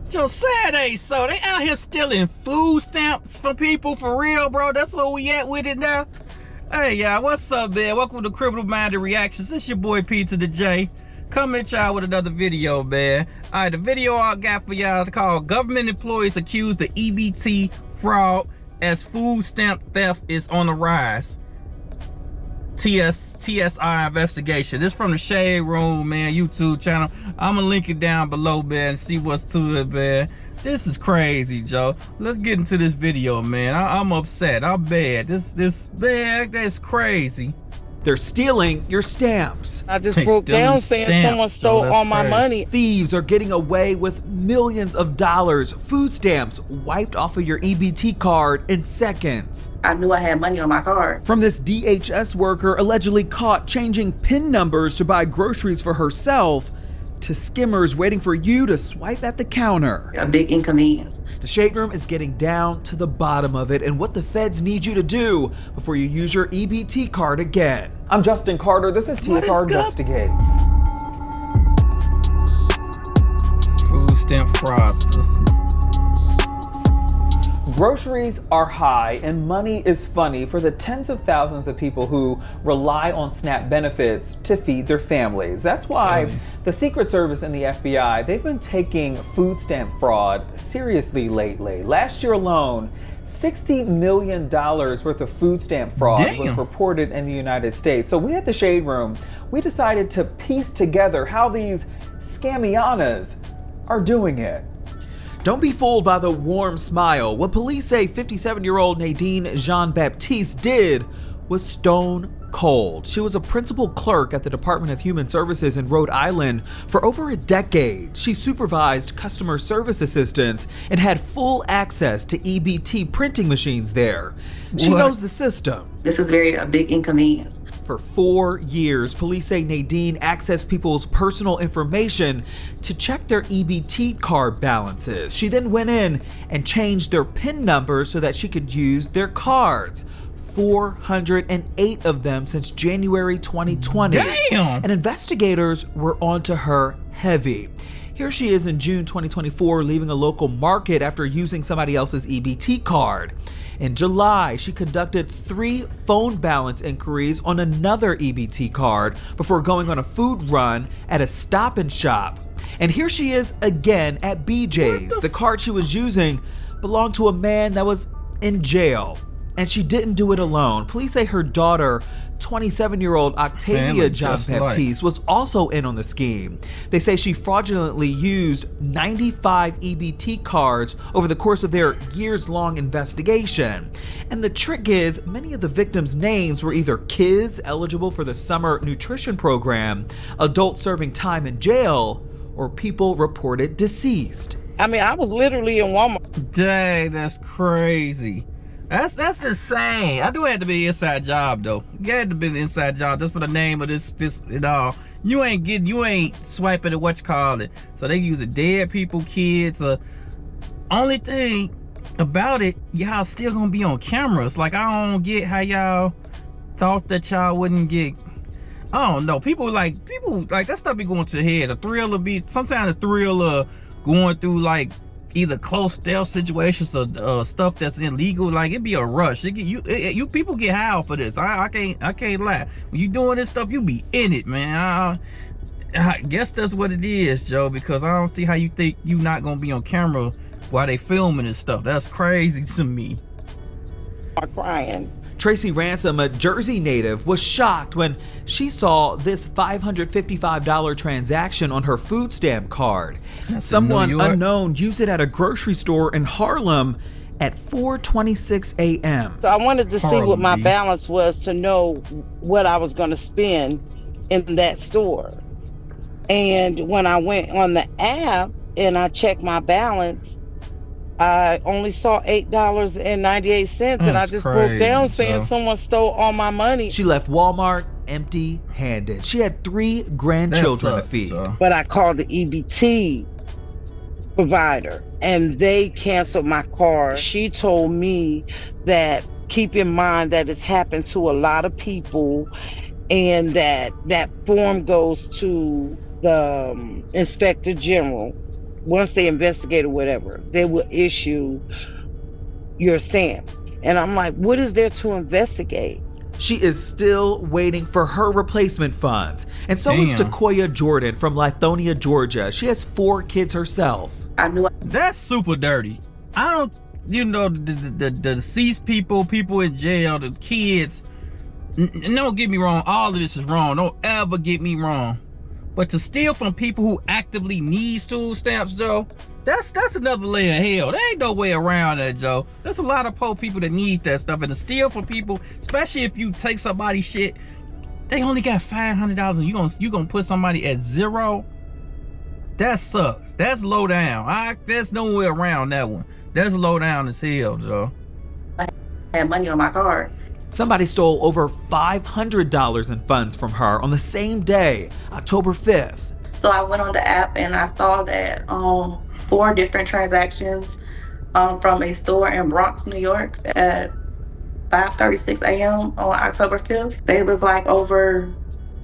Joe said they so they out here stealing food stamps from people for real, bro. That's where we at with it now. Hey y'all, what's up, man? Welcome to Criminal Minded Reactions. It's your boy P to the J. Coming at y'all with another video, man. Alright, the video I got for y'all is called Government Employees Accused of EBT Fraud as Food Stamp Theft is on the Rise. TSI investigation. This from the Shade Room, man, YouTube channel. I'm gonna link it down below, man, and see what's to it, man. This is crazy, Joe. Let's get into this video, man. I'm upset. I'm bad. This man, that's crazy. They're stealing your stamps. I just broke down saying someone stole all my money. Thieves are getting away with millions of dollars. Food stamps wiped off of your EBT card in seconds. I knew I had money on my card. From this DHS worker allegedly caught changing PIN numbers to buy groceries for herself, to skimmers waiting for you to swipe at the counter. A big inconvenience. The Shade Room is getting down to the bottom of it and what the feds need you to do before you use your EBT card again. I'm Justin Carter. This is TSR Investigates. Food stamp fraudsters. Groceries are high and money is funny for the tens of thousands of people who rely on SNAP benefits to feed their families. That's why the Secret Service and the FBI, they've been taking food stamp fraud seriously lately. Last year alone, $60 million worth of food stamp fraud was reported in the United States. So we at the Shade Room, we decided to piece together how these scammianas are doing it. Don't be fooled by the warm smile. What police say 57-year-old Nadine Jean-Baptiste did was stone cold. She was a principal clerk at the Department of Human Services in Rhode Island for over a decade. She supervised customer service assistants and had full access to EBT printing machines there. She knows the system. This is a big inconvenience. For 4 years, police say Nadine accessed people's personal information to check their EBT card balances. She then went in and changed their PIN numbers so that she could use their cards. 408 of them since January 2020. Damn! And investigators were onto her heavy. Here she is in June 2024 leaving a local market after using somebody else's EBT card. In July, she conducted 3 phone balance inquiries on another EBT card before going on a food run at a Stop and Shop. And here she is again at BJ's. The card she was using belonged to a man that was in jail. And she didn't do it alone. Police say her daughter, 27-year-old Octavia Jean-Baptiste, was also in on the scheme. They say she fraudulently used 95 EBT cards over the course of their years-long investigation. And the trick is, many of the victims' names were either kids eligible for the summer nutrition program, adults serving time in jail, or people reported deceased. I mean, I was literally in Walmart. Dang, that's crazy. That's insane. I do have to be an inside job though. You had to be an inside job just for the name of this and all. You ain't swiping at what you call it. So they use it dead people, kids. Only thing about it, y'all still gonna be on cameras. Like I don't get how y'all thought that y'all wouldn't get. I don't know. People like that stuff be going to the head. The thrill of sometimes the thrill of going through like either close stealth situations or stuff that's illegal, like it'd be a rush. You people get high for this. I can't lie. When you doing this stuff, you be in it, man. I guess that's what it is, Joe. Because I don't see how you think you not gonna be on camera while they filming this stuff. That's crazy to me. I'm crying. Tracy Ransom, a Jersey native, was shocked when she saw this $555 transaction on her food stamp card. Someone unknown used it at a grocery store in Harlem at 4:26 a.m. So I wanted to see what my balance was to know what I was going to spend in that store. And when I went on the app and I checked my balance, I only saw $8.98, and I just broke down saying someone stole all my money. She left Walmart empty-handed. She had 3 grandchildren to feed. But I called the EBT provider, and they canceled my card. She told me that keep in mind that it's happened to a lot of people, and that form goes to the Inspector General. once they investigate or whatever, they will issue your stamps. And I'm like, what is there to investigate? She is still waiting for her replacement funds. And so is Damn. Takoya Jordan from Lithonia, Georgia. She has 4 kids herself. I knew That's super dirty. I don't, the deceased people in jail, the kids. Don't get me wrong, all of this is wrong. Don't ever get me wrong. But to steal from people who actively need food stamps, Joe, that's another layer of hell. There ain't no way around that, Joe. There's a lot of poor people that need that stuff, and to steal from people, especially if you take somebody's shit, they only got $500 and you gonna put somebody at 0. That sucks. That's low down. There's no way around that one. That's low down as hell, Joe. I had money on my card. Somebody stole over $500 in funds from her on the same day, October 5th. So I went on the app and I saw that 4 different transactions from a store in Bronx, New York at 5:36 a.m. on October 5th. They was like over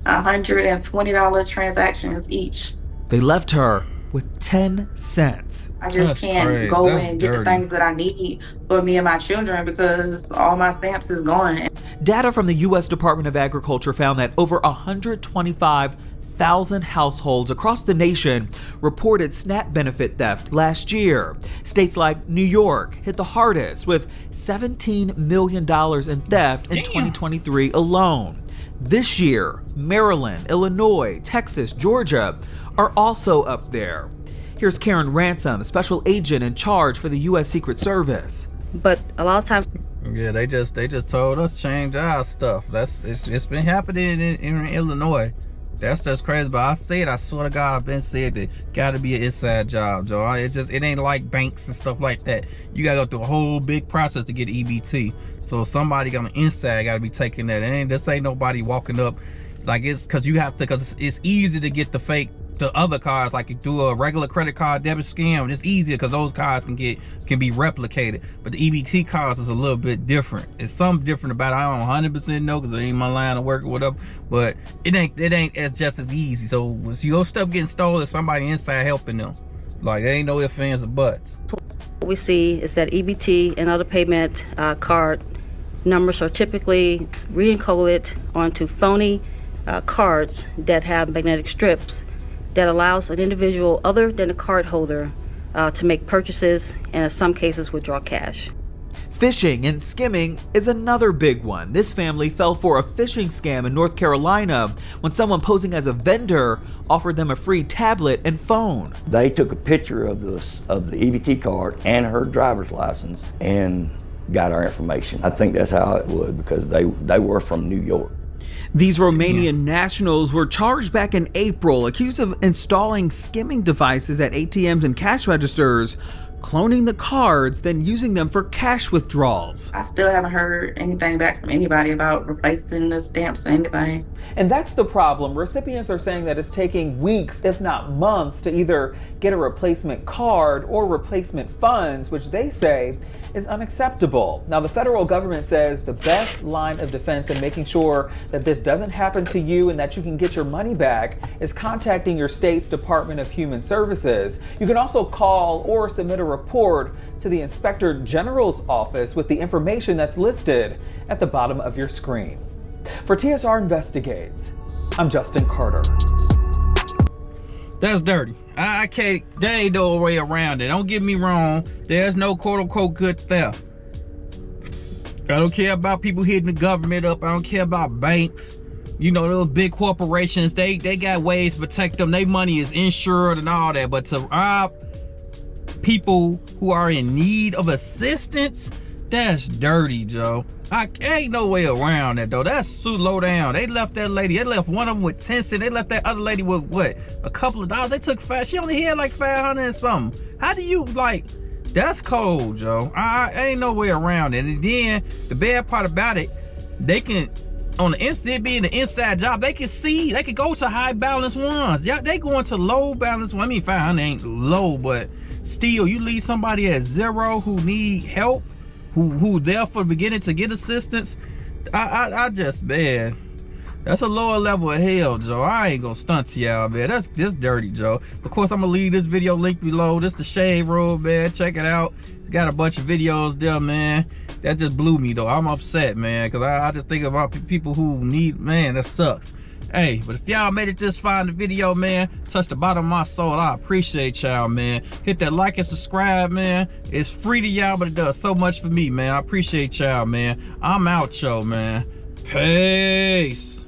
$120 transactions each. They left her with 10 cents. I just That's can't crazy. go That's and get the dirty. things that I need for me and my children because all my stamps is gone. Data from the U.S. Department of Agriculture found that over 125,000 households across the nation reported SNAP benefit theft last year. States like New York hit the hardest with $17 million in theft in Damn. 2023 alone. This year, Maryland, Illinois, Texas, Georgia are also up there. Here's Karen Ransom, special agent in charge for the U.S. Secret Service. But a lot of times Yeah, they just told us change our stuff. It's been happening in Illinois. That's just crazy. But I swear to God, I've been said that gotta be an inside job, Joe. It ain't like banks and stuff like that. You gotta go through a whole big process to get EBT. So somebody on the inside gotta be taking that. This ain't nobody walking up like it's because it's easy to get the other cards, like you do a regular credit card debit scam. It's easier because those cards can be replicated, but the EBT cards is a little bit different. It's something different about it. I don't 100% know because it ain't my line of work or whatever, but it ain't as just as easy. So with your stuff getting stolen, somebody inside helping them, like there ain't no ifs, ands, or buts. what we see is that EBT and other payment card numbers are typically re-encoded onto phony cards that have magnetic strips that allows an individual other than the card holder to make purchases and in some cases withdraw cash. Phishing and skimming is another big one. This family fell for a phishing scam in North Carolina when someone posing as a vendor offered them a free tablet and phone. They took a picture of the EBT card and her driver's license and got our information. I think that's how it was because they were from New York. These Romanian nationals were charged back in April, accused of installing skimming devices at ATMs and cash registers, cloning the cards, then using them for cash withdrawals. I still haven't heard anything back from anybody about replacing the stamps or anything. And that's the problem. Recipients are saying that it's taking weeks, if not months, to either get a replacement card or replacement funds, which they say is unacceptable. Now, the federal government says the best line of defense in making sure that this doesn't happen to you and that you can get your money back is contacting your state's Department of Human Services. You can also call or submit a report to the Inspector General's office with the information that's listed at the bottom of your screen. For TSR Investigates, I'm Justin Carter. That's dirty. I can't, there ain't no way around it. Don't get me wrong. There's no quote unquote good theft. I don't care about people hitting the government up. I don't care about banks. You know, those big corporations, they got ways to protect them. Their money is insured and all that. But to rob people who are in need of assistance, that's dirty, Joe. Ain't no way around that though. That's so low down. They left that lady. They left one of them with 10 cents. They left that other lady with what? A couple of dollars. They took she only had like 500 and something. How do you like? That's cold, Joe. Ain't no way around it. And then the bad part about it, they can on the inside being the inside job. They can see. They can go to high balance ones. Yeah, they going to low balance one. I mean, 500 ain't low, but still, you leave somebody at 0 who need help. Who there for the beginning to get assistance. I just, man, That's a lower level of hell, Joe. I ain't gonna stunt to y'all, man. That's dirty, Joe. Of course, I'm gonna leave this video link below. This the Shade Road, man. Check it out. It's got a bunch of videos there, man. That just blew me, though. I'm upset, man, because I just think about people who need, man, that sucks. Hey, but if y'all made it this far in the video, man, touch the bottom of my soul, I appreciate y'all, man. Hit that like and subscribe, man. It's free to y'all, but it does so much for me, man. I appreciate y'all, man. I'm out, yo, man. Peace.